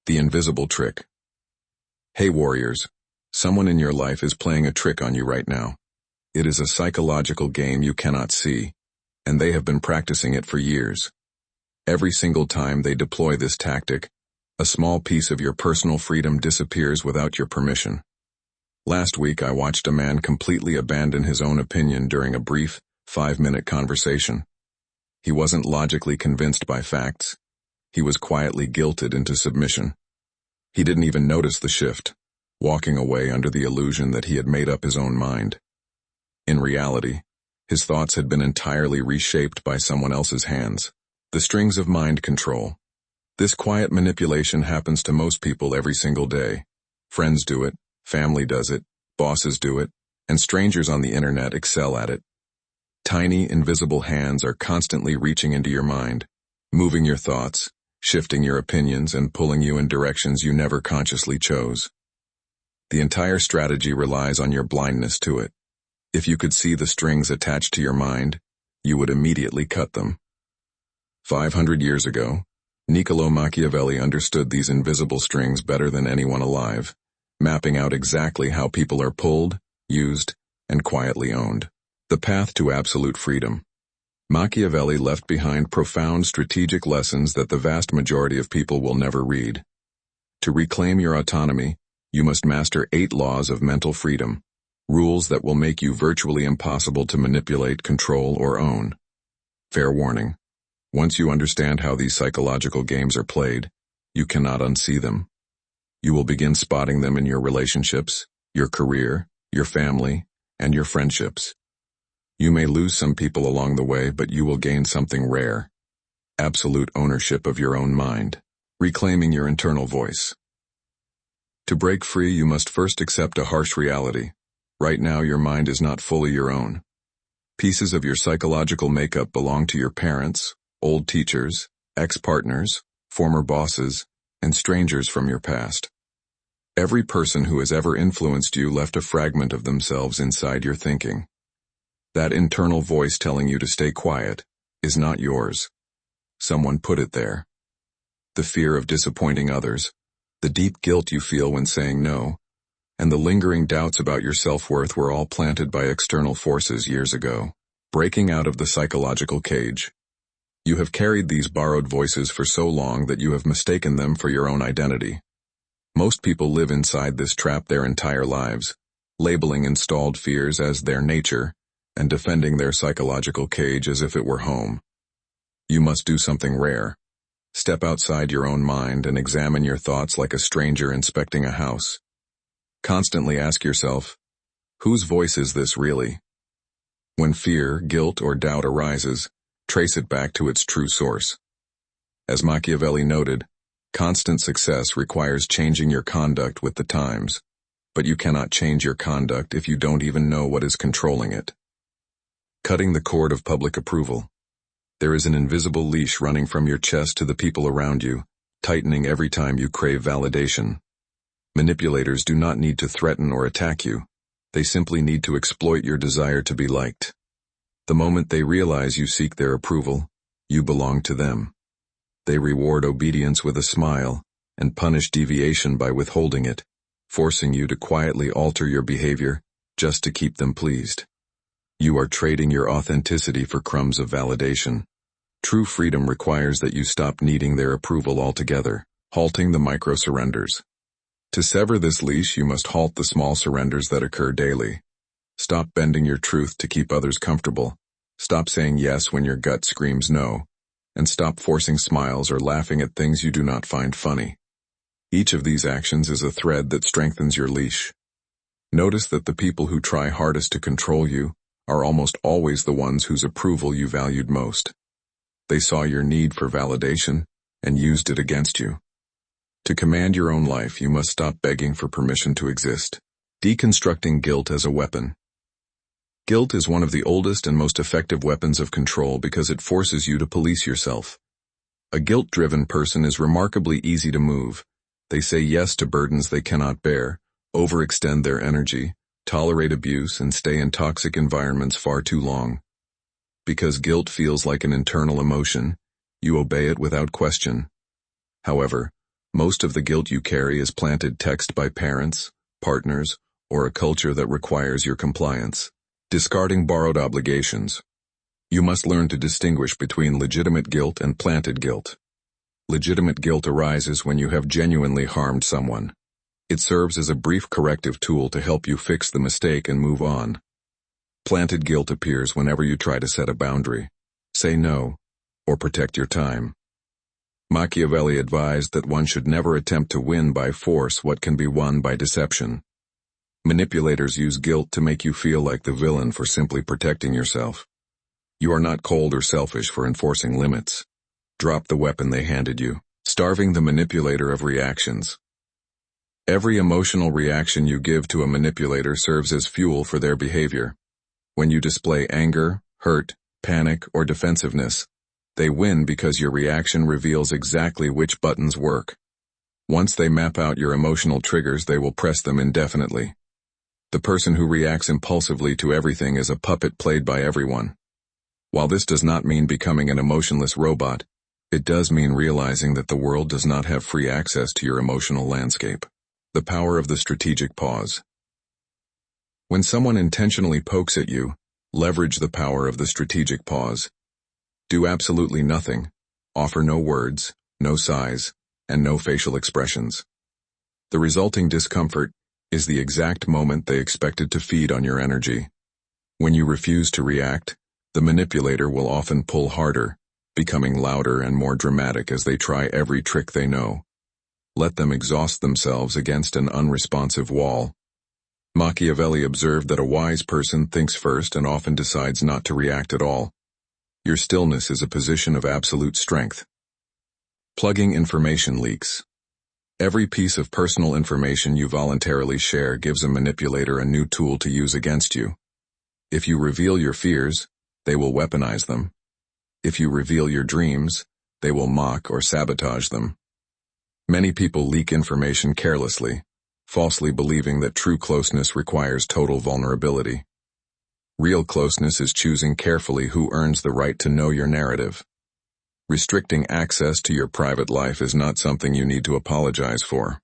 The invisible trick. Hey warriors, someone in your life is playing a trick on you right now. It is a psychological game you cannot see, and they have been practicing it for years. Every single time they deploy this tactic, a small piece of your personal freedom disappears without your permission. Last week I watched a man completely abandon his own opinion during a brief, 5-minute conversation. He wasn't logically convinced by facts. He was quietly guilted into submission. He didn't even notice the shift, walking away under the illusion that he had made up his own mind. In reality, his thoughts had been entirely reshaped by someone else's hands. The strings of mind control. This quiet manipulation happens to most people every single day. Friends do it, family does it, bosses do it, and strangers on the internet excel at it. Tiny, invisible hands are constantly reaching into your mind, moving your thoughts, shifting your opinions, and pulling you in directions you never consciously chose. The entire strategy relies on your blindness to it. If you could see the strings attached to your mind, you would immediately cut them. 500 years ago, Niccolo Machiavelli understood these invisible strings better than anyone alive, mapping out exactly how people are pulled, used, and quietly owned. The path to absolute freedom. Machiavelli left behind profound strategic lessons that the vast majority of people will never read. To reclaim your autonomy, you must master 8 laws of mental freedom, rules that will make you virtually impossible to manipulate, control, or own. Fair warning. Once you understand how these psychological games are played, you cannot unsee them. You will begin spotting them in your relationships, your career, your family, and your friendships. You may lose some people along the way, but you will gain something rare. Absolute ownership of your own mind. Reclaiming your internal voice. To break free, you must first accept a harsh reality. Right now, your mind is not fully your own. Pieces of your psychological makeup belong to your parents, old teachers, ex-partners, former bosses, and strangers from your past. Every person who has ever influenced you left a fragment of themselves inside your thinking. That internal voice telling you to stay quiet is not yours. Someone put it there. The fear of disappointing others, the deep guilt you feel when saying no, and the lingering doubts about your self-worth were all planted by external forces years ago. Breaking out of the psychological cage. You have carried these borrowed voices for so long that you have mistaken them for your own identity. Most people live inside this trap their entire lives, labeling installed fears as their nature, and defending their psychological cage as if it were home. You must do something rare. Step outside your own mind and examine your thoughts like a stranger inspecting a house. Constantly ask yourself, whose voice is this really? When fear, guilt, or doubt arises, trace it back to its true source. As Machiavelli noted, constant success requires changing your conduct with the times, but you cannot change your conduct if you don't even know what is controlling it. Cutting the cord of public approval. There is an invisible leash running from your chest to the people around you, tightening every time you crave validation. Manipulators do not need to threaten or attack you. They simply need to exploit your desire to be liked. The moment they realize you seek their approval, you belong to them. They reward obedience with a smile and punish deviation by withholding it, forcing you to quietly alter your behavior just to keep them pleased. You are trading your authenticity for crumbs of validation. True freedom requires that you stop needing their approval altogether, halting the micro-surrenders. To sever this leash, you must halt the small surrenders that occur daily. Stop bending your truth to keep others comfortable. Stop saying yes when your gut screams no. And stop forcing smiles or laughing at things you do not find funny. Each of these actions is a thread that strengthens your leash. Notice that the people who try hardest to control you are almost always the ones whose approval you valued most. They saw your need for validation and used it against you. To command your own life, you must stop begging for permission to exist. Deconstructing guilt as a weapon. Guilt is one of the oldest and most effective weapons of control because it forces you to police yourself. A guilt-driven person is remarkably easy to move. They say yes to burdens they cannot bear, overextend their energy, tolerate abuse, and stay in toxic environments far too long. Because guilt feels like an internal emotion, you obey it without question. However, Most of the guilt you carry is planted text by parents, partners, or a culture that requires your compliance. Discarding borrowed obligations. You must learn to distinguish between legitimate guilt and planted guilt. Legitimate guilt arises when you have genuinely harmed someone. It serves as a brief corrective tool to help you fix the mistake and move on. Planted guilt appears whenever you try to set a boundary, say no, or protect your time. Machiavelli advised that one should never attempt to win by force what can be won by deception. Manipulators use guilt to make you feel like the villain for simply protecting yourself. You are not cold or selfish for enforcing limits. Drop the weapon they handed you. Starving the manipulator of reactions. Every emotional reaction you give to a manipulator serves as fuel for their behavior. When you display anger, hurt, panic, or defensiveness, they win because your reaction reveals exactly which buttons work. Once they map out your emotional triggers, they will press them indefinitely. The person who reacts impulsively to everything is a puppet played by everyone. While this does not mean becoming an emotionless robot, it does mean realizing that the world does not have free access to your emotional landscape. The power of the strategic pause. When someone intentionally pokes at you, leverage the power of the strategic pause. Do absolutely nothing, offer no words, no sighs, and no facial expressions. The resulting discomfort is the exact moment they expected to feed on your energy. When you refuse to react, the manipulator will often pull harder, becoming louder and more dramatic as they try every trick they know. Let them exhaust themselves against an unresponsive wall. Machiavelli observed that a wise person thinks first and often decides not to react at all. Your stillness is a position of absolute strength. Plugging information leaks. Every piece of personal information you voluntarily share gives a manipulator a new tool to use against you. If you reveal your fears, they will weaponize them. If you reveal your dreams, they will mock or sabotage them. Many people leak information carelessly, falsely believing that true closeness requires total vulnerability. Real closeness is choosing carefully who earns the right to know your narrative. Restricting access to your private life is not something you need to apologize for.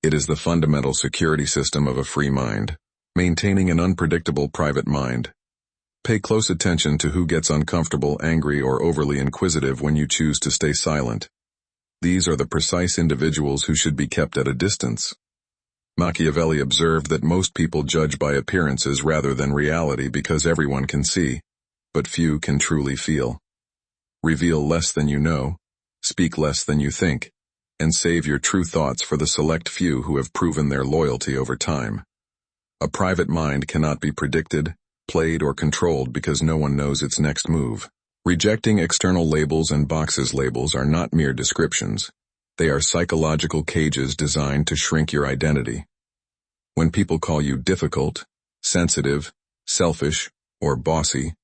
It is the fundamental security system of a free mind, maintaining an unpredictable private mind. Pay close attention to who gets uncomfortable, angry, or overly inquisitive when you choose to stay silent. These are the precise individuals who should be kept at a distance. Machiavelli observed that most people judge by appearances rather than reality because everyone can see, but few can truly feel. Reveal less than you know, speak less than you think, and save your true thoughts for the select few who have proven their loyalty over time. A private mind cannot be predicted, played, or controlled because no one knows its next move. Rejecting external labels and boxes. Labels are not mere descriptions. They are psychological cages designed to shrink your identity. When people call you difficult, sensitive, selfish, or bossy,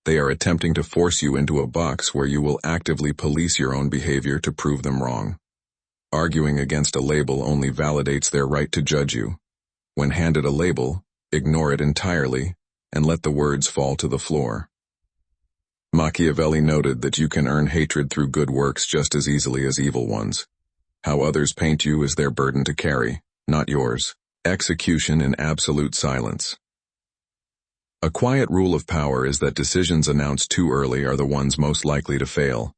they are attempting to force you into a box where you will actively police your own behavior to prove them wrong. Arguing against a label only validates their right to judge you. When handed a label, ignore it entirely and let the words fall to the floor. Machiavelli noted that you can earn hatred through good works just as easily as evil ones. How others paint you is their burden to carry, not yours. Execution in absolute silence. A quiet rule of power is that decisions announced too early are the ones most likely to fail.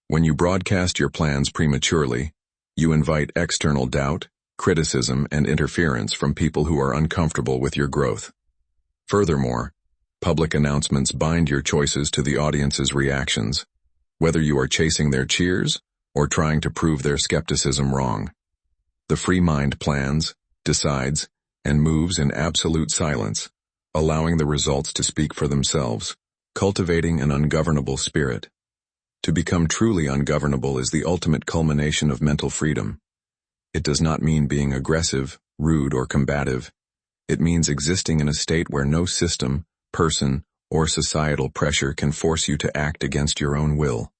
When you broadcast your plans prematurely, you invite external doubt, criticism, and interference from people who are uncomfortable with your growth. Furthermore, public announcements bind your choices to the audience's reactions, whether you are chasing their cheers or trying to prove their skepticism wrong. The free mind plans, decides, and moves in absolute silence, allowing the results to speak for themselves, cultivating an ungovernable spirit. To become truly ungovernable is the ultimate culmination of mental freedom. It does not mean being aggressive, rude, or combative. It means existing in a state where no system, person, or societal pressure can force you to act against your own will.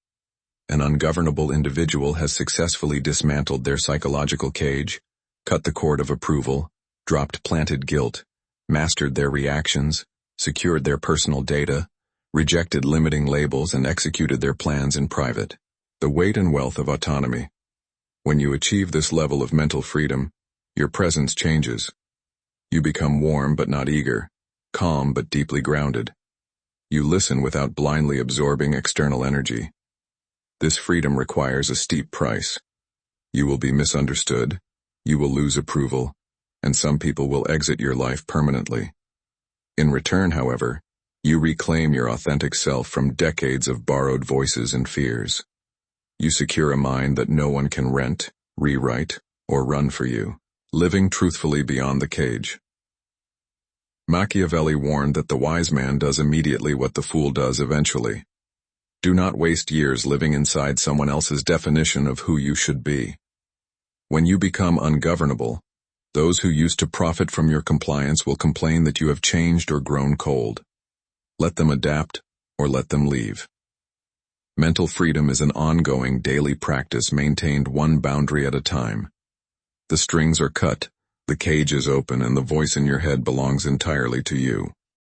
An ungovernable individual has successfully dismantled their psychological cage, cut the cord of approval, dropped planted guilt, mastered their reactions, secured their personal data, rejected limiting labels, and executed their plans in private. The weight and wealth of autonomy. When you achieve this level of mental freedom, your presence changes. You become warm but not eager, calm but deeply grounded. You listen without blindly absorbing external energy. This freedom requires a steep price. You will be misunderstood, you will lose approval, and some people will exit your life permanently. In return, however, you reclaim your authentic self from decades of borrowed voices and fears. You secure a mind that no one can rent, rewrite, or run for you, living truthfully beyond the cage. Machiavelli warned that the wise man does immediately what the fool does eventually. Do not waste years living inside someone else's definition of who you should be. When you become ungovernable, those who used to profit from your compliance will complain that you have changed or grown cold. Let them adapt, or let them leave. Mental freedom is an ongoing daily practice maintained one boundary at a time. The strings are cut, the cage is open, and the voice in your head belongs entirely to you.